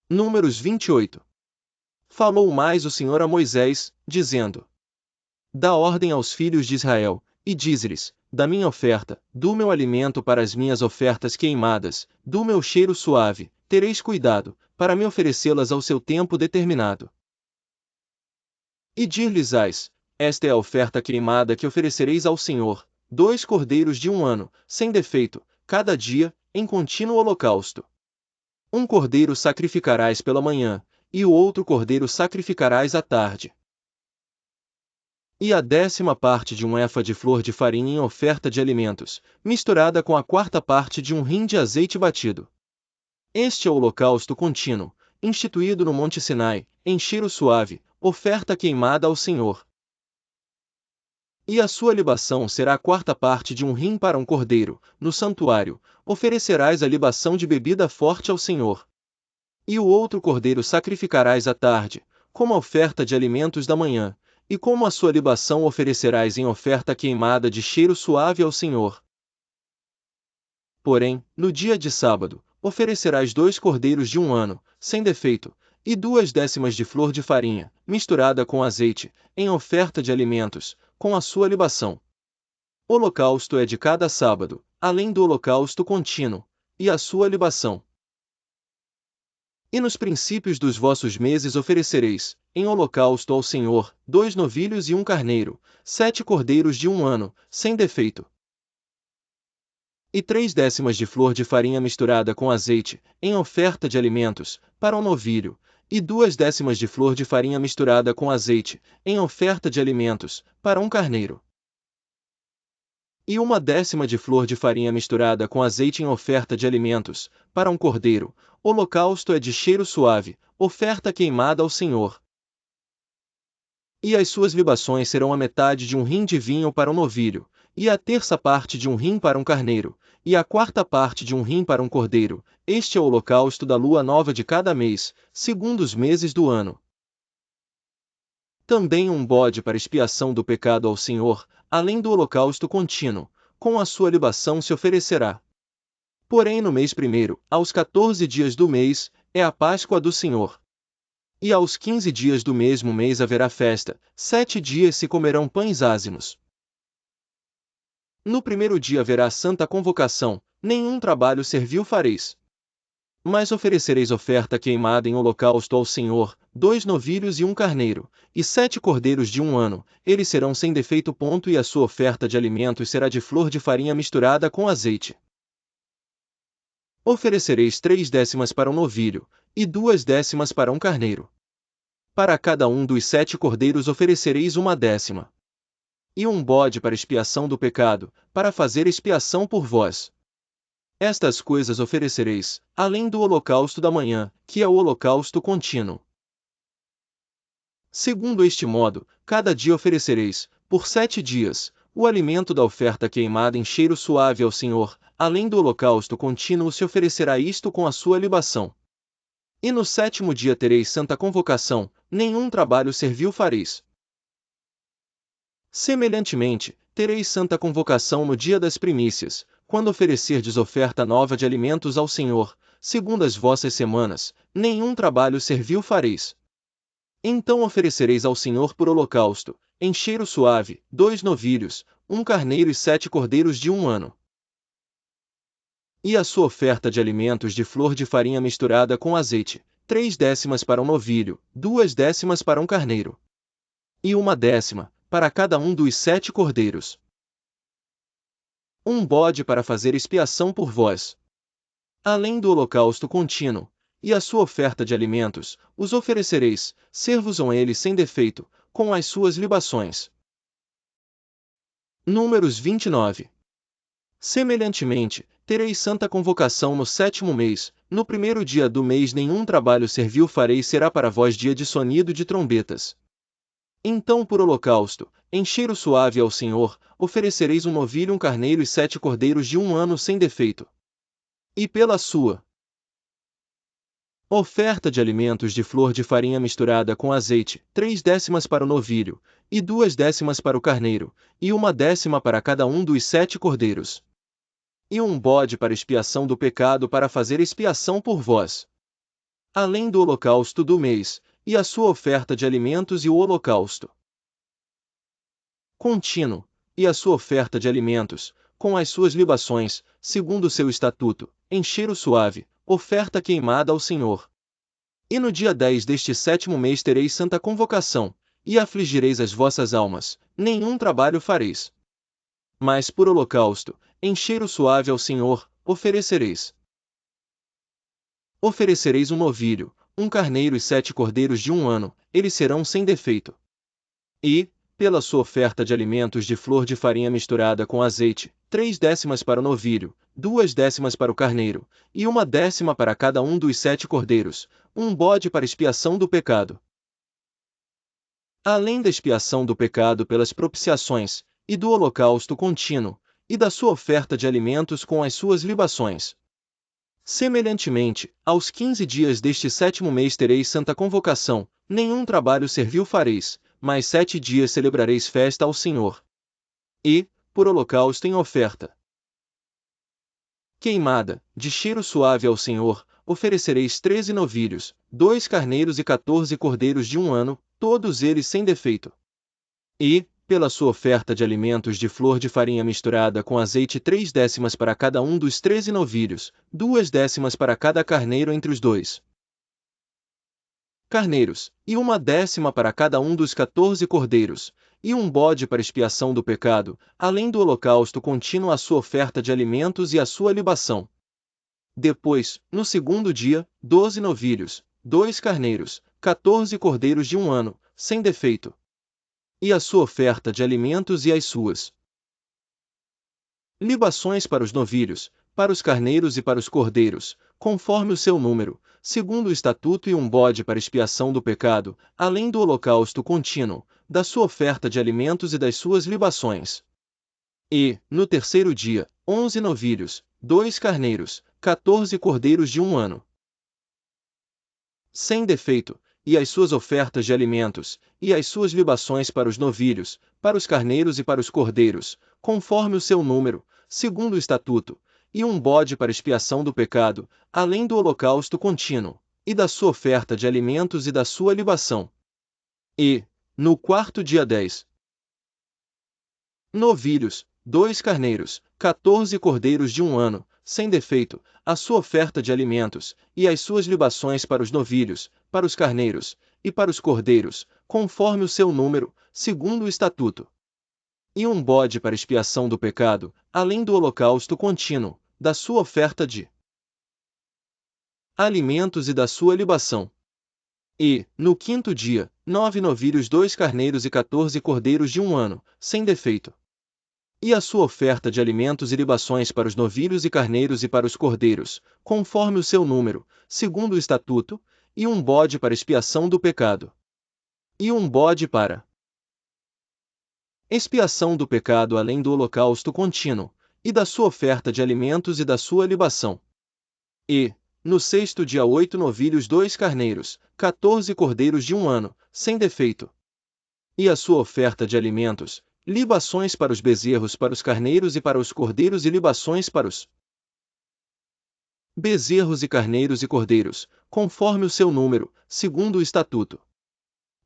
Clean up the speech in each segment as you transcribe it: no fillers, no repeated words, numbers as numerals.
Números 28. Falou mais o Senhor a Moisés, dizendo: Dá ordem aos filhos de Israel, e dize-lhes: da minha oferta, do meu alimento para as minhas ofertas queimadas, do meu cheiro suave, tereis cuidado, para me oferecê-las ao seu tempo determinado. E dir-lhes-ás: esta é a oferta queimada que oferecereis ao Senhor, 2 cordeiros de 1 ano, sem defeito, cada dia, em contínuo holocausto. 1 cordeiro sacrificarás pela manhã, e o outro cordeiro sacrificarás à tarde. E a 10ª parte de 1 efa de flor de farinha em oferta de alimentos, misturada com a 4ª parte de 1 hin de azeite batido. Este é o holocausto contínuo, instituído no Monte Sinai, em cheiro suave, oferta queimada ao Senhor. E a sua libação será a 4ª parte de 1 hin para um cordeiro, no santuário, oferecerás a libação de bebida forte ao Senhor. E o outro cordeiro sacrificarás à tarde, como a oferta de alimentos da manhã, e como a sua libação oferecerás em oferta queimada de cheiro suave ao Senhor. Porém, no dia de sábado, oferecerás 2 cordeiros de 1 ano, sem defeito, e 2/10 de flor de farinha, misturada com azeite, em oferta de alimentos, com a sua libação. O holocausto é de cada sábado, além do holocausto contínuo, e a sua libação. E nos princípios dos vossos meses oferecereis, em holocausto ao Senhor, 2 novilhos e 1 carneiro, 7 cordeiros de 1 ano, sem defeito. E 3/10 de flor de farinha misturada com azeite, em oferta de alimentos, para um novilho, e 2/10 de flor de farinha misturada com azeite, em oferta de alimentos, para um carneiro. E 1/10 de flor de farinha misturada com azeite em oferta de alimentos, para um cordeiro, holocausto é de cheiro suave, oferta queimada ao Senhor. E as suas libações serão a metade de 1 hin de vinho para um novilho, e a 1/3 parte de 1 hin para um carneiro, e a 4ª parte de 1 hin para um cordeiro. Este é o holocausto da lua nova de cada mês, segundo os meses do ano. Também um bode para expiação do pecado ao Senhor, além do holocausto contínuo, com a sua libação se oferecerá. Porém no mês primeiro, aos 14 dias do mês, é a Páscoa do Senhor. E aos 15 dias do mesmo mês haverá festa, 7 dias se comerão pães ázimos. No primeiro dia haverá santa convocação, nenhum trabalho servil fareis. Mas oferecereis oferta queimada em holocausto ao Senhor, 2 novilhos e 1 carneiro, e 7 cordeiros de 1 ano, eles serão sem defeito. E a sua oferta de alimentos será de flor de farinha misturada com azeite. Oferecereis 3/10 para um novilho, e 2/10 para um carneiro. Para cada um dos 7 cordeiros oferecereis 1/10. E um bode para expiação do pecado, para fazer expiação por vós. Estas coisas oferecereis, além do holocausto da manhã, que é o holocausto contínuo. Segundo este modo, cada dia oferecereis, por 7 dias, o alimento da oferta queimada em cheiro suave ao Senhor, além do holocausto contínuo se oferecerá isto com a sua libação. E no 7º dia tereis santa convocação, nenhum trabalho servil fareis. Semelhantemente, tereis santa convocação no dia das primícias, quando oferecerdes oferta nova de alimentos ao Senhor, segundo as vossas semanas, nenhum trabalho servil fareis. Então oferecereis ao Senhor por holocausto, em cheiro suave, 2 novilhos, 1 carneiro e 7 cordeiros de 1 ano. E a sua oferta de alimentos de flor de farinha misturada com azeite, 3/10 para um novilho, 2/10 para um carneiro. E 1/10 para cada um dos 7 cordeiros. Um bode para fazer expiação por vós. Além do holocausto contínuo, e a sua oferta de alimentos, os oferecereis, ser-vos-ão eles sem defeito, com as suas libações. Números 29. Semelhantemente, tereis santa convocação no 7º mês, no primeiro dia do mês nenhum trabalho servil fareis, será para vós dia de sonido de trombetas. Então por holocausto, em cheiro suave ao Senhor, oferecereis um novilho, 1 carneiro e 7 cordeiros de 1 ano sem defeito. E pela sua oferta de alimentos de flor de farinha misturada com azeite, 3/10 para o novilho, e 2/10 para o carneiro, e 1/10 para cada um dos 7 cordeiros. E um bode para expiação do pecado, para fazer expiação por vós. além do holocausto do mês, e a sua oferta de alimentos e o holocausto contínuo, e a sua oferta de alimentos, com as suas libações, segundo o seu estatuto, em cheiro suave, oferta queimada ao Senhor. E no dia 10 deste 7º mês tereis santa convocação, e afligireis as vossas almas, nenhum trabalho fareis. Mas por holocausto, em cheiro suave ao Senhor, oferecereis. Oferecereis um novilho, um carneiro e 7 cordeiros de 1 ano, eles serão sem defeito. E, pela sua oferta de alimentos de flor de farinha misturada com azeite, 3/10 para o novilho, 2/10 para o carneiro, e 1/10 para cada um dos 7 cordeiros, um bode para expiação do pecado. Além da expiação do pecado pelas propiciações, e do holocausto contínuo, e da sua oferta de alimentos com as suas libações. Semelhantemente, aos 15 dias deste 7º mês tereis santa convocação, nenhum trabalho servil fareis, mas 7 dias celebrareis festa ao Senhor. E, por holocausto em oferta queimada, de cheiro suave ao Senhor, oferecereis 13 novilhos, 2 carneiros e 14 cordeiros de 1 ano, todos eles sem defeito. E, pela sua oferta de alimentos de flor de farinha misturada com azeite 3/10 para cada um dos 13 novilhos, 2/10 para cada carneiro entre os 2 carneiros, e 1/10 para cada um dos 14 cordeiros, e um bode para expiação do pecado, além do holocausto contínuo a sua oferta de alimentos e a sua libação. Depois, no segundo dia, 12 novilhos, 2 carneiros, 14 cordeiros de 1 ano, sem defeito. E a sua oferta de alimentos e as suas libações para os novilhos, para os carneiros e para os cordeiros, conforme o seu número, segundo o estatuto, e um bode para expiação do pecado, além do holocausto contínuo, da sua oferta de alimentos e das suas libações. E, no terceiro dia, 11 novilhos, 2 carneiros, 14 cordeiros de 1 ano, sem defeito, e as suas ofertas de alimentos, e as suas libações para os novilhos, para os carneiros e para os cordeiros, conforme o seu número, segundo o estatuto, e um bode para expiação do pecado, além do holocausto contínuo, e da sua oferta de alimentos e da sua libação. E, no quarto dia 10 novilhos, 2 carneiros, 14 cordeiros de 1 ano, sem defeito, a sua oferta de alimentos, e as suas libações para os novilhos, para os carneiros, e para os cordeiros, conforme o seu número, segundo o estatuto. E um bode para expiação do pecado, além do holocausto contínuo, da sua oferta de alimentos e da sua libação. E, no quinto dia, 9 novilhos, 2 carneiros e 14 cordeiros de 1 ano, sem defeito. E a sua oferta de alimentos e libações para os novilhos e carneiros e para os cordeiros, conforme o seu número, segundo o estatuto, e um bode para expiação do pecado. E um bode para expiação do pecado além do holocausto contínuo, e da sua oferta de alimentos e da sua libação. E, no sexto dia, 8 novilhos, 2 carneiros, 14 cordeiros de 1 ano, sem defeito. E a sua oferta de alimentos, libações para os bezerros, para os carneiros e para os cordeiros, e libações para os bezerros e carneiros e cordeiros, conforme o seu número, segundo o estatuto.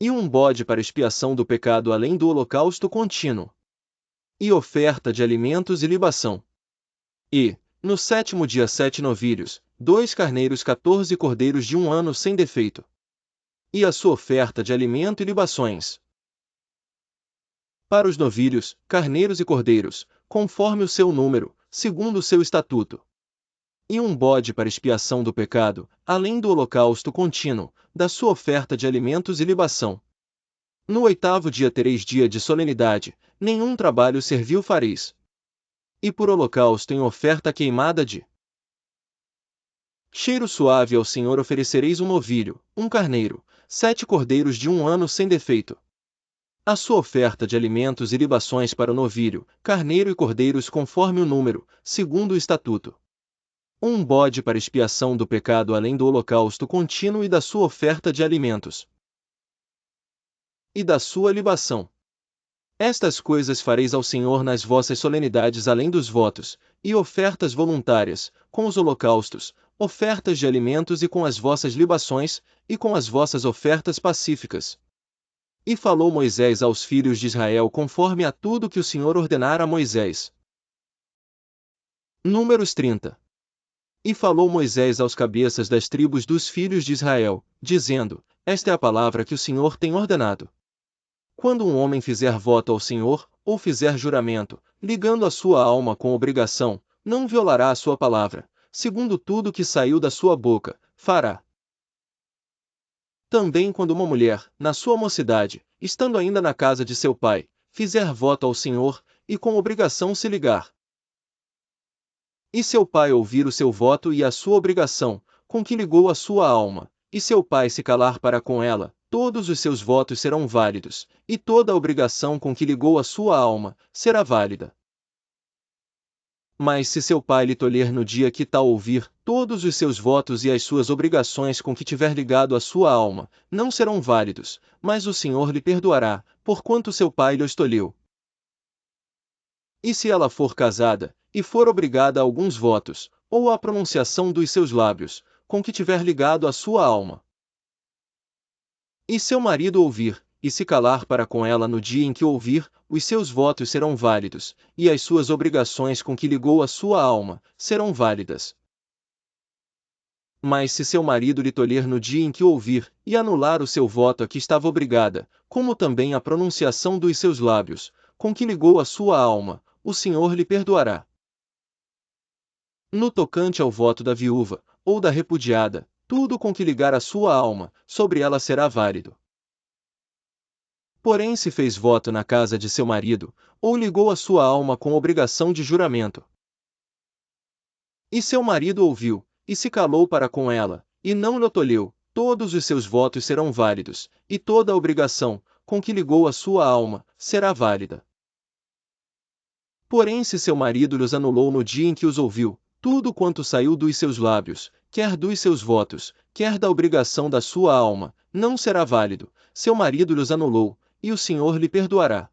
E um bode para expiação do pecado além do holocausto contínuo. E oferta de alimentos e libação. E, no sétimo dia, 7 novilhos, 2 carneiros, 14 cordeiros de 1 ano sem defeito. E a sua oferta de alimento e libações. Para os novilhos, carneiros e cordeiros, conforme o seu número, segundo o seu estatuto. E um bode para expiação do pecado, além do holocausto contínuo, da sua oferta de alimentos e libação. No oitavo dia tereis dia de solenidade, nenhum trabalho servil fareis. E por holocausto em oferta queimada de cheiro suave ao Senhor oferecereis um novilho, um carneiro, 7 cordeiros de 1 ano sem defeito. A sua oferta de alimentos e libações para o novilho, carneiro e cordeiros conforme o número, segundo o estatuto. Um bode para expiação do pecado além do holocausto contínuo e da sua oferta de alimentos. E da sua libação. Estas coisas fareis ao Senhor nas vossas solenidades além dos votos, e ofertas voluntárias, com os holocaustos, ofertas de alimentos e com as vossas libações, e com as vossas ofertas pacíficas. E falou Moisés aos filhos de Israel conforme a tudo que o Senhor ordenara a Moisés. Números 30. E falou Moisés aos cabeças das tribos dos filhos de Israel, dizendo: Esta é a palavra que o Senhor tem ordenado. Quando um homem fizer voto ao Senhor, ou fizer juramento, ligando a sua alma com obrigação, não violará a sua palavra, segundo tudo que saiu da sua boca, fará. Também quando uma mulher, na sua mocidade, estando ainda na casa de seu pai, fizer voto ao Senhor, e com obrigação se ligar, e seu pai ouvir o seu voto e a sua obrigação, com que ligou a sua alma, e seu pai se calar para com ela, todos os seus votos serão válidos, e toda a obrigação com que ligou a sua alma, será válida. Mas se seu pai lhe tolher no dia que tal ouvir, todos os seus votos e as suas obrigações com que tiver ligado a sua alma, não serão válidos, mas o Senhor lhe perdoará, porquanto seu pai lhe tolheu. E se ela for casada, e for obrigada a alguns votos, ou à pronunciação dos seus lábios, com que tiver ligado a sua alma, e seu marido ouvir, e se calar para com ela no dia em que ouvir, os seus votos serão válidos, e as suas obrigações com que ligou a sua alma, serão válidas. Mas se seu marido lhe tolher no dia em que ouvir, e anular o seu voto a que estava obrigada, como também a pronunciação dos seus lábios, com que ligou a sua alma, o Senhor lhe perdoará. No tocante ao voto da viúva, ou da repudiada, tudo com que ligar a sua alma, sobre ela será válido. Porém se fez voto na casa de seu marido, ou ligou a sua alma com obrigação de juramento, e seu marido ouviu, e se calou para com ela, e não lhe tolheu, todos os seus votos serão válidos, e toda a obrigação, com que ligou a sua alma, será válida. Porém se seu marido lhes anulou no dia em que os ouviu, tudo quanto saiu dos seus lábios, quer dos seus votos, quer da obrigação da sua alma, não será válido, seu marido lhes anulou, e o Senhor lhe perdoará.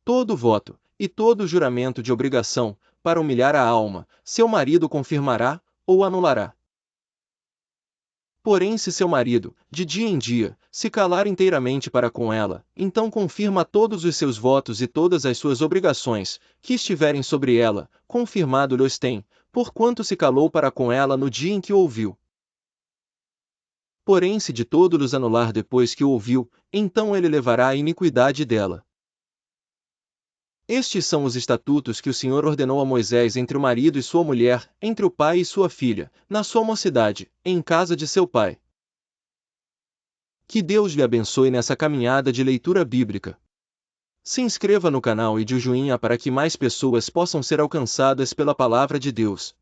Todo voto, e todo juramento de obrigação, para humilhar a alma, seu marido confirmará, ou anulará. Porém se seu marido, de dia em dia, se calar inteiramente para com ela, então confirma todos os seus votos e todas as suas obrigações, que estiverem sobre ela, confirmado-lhes tem, porquanto se calou para com ela no dia em que ouviu. Porém se de todo lhes anular depois que ouviu, então ele levará a iniquidade dela. Estes são os estatutos que o Senhor ordenou a Moisés entre o marido e sua mulher, entre o pai e sua filha, na sua mocidade, em casa de seu pai. Que Deus lhe abençoe nessa caminhada de leitura bíblica. Se inscreva no canal e dê o joinha para que mais pessoas possam ser alcançadas pela palavra de Deus.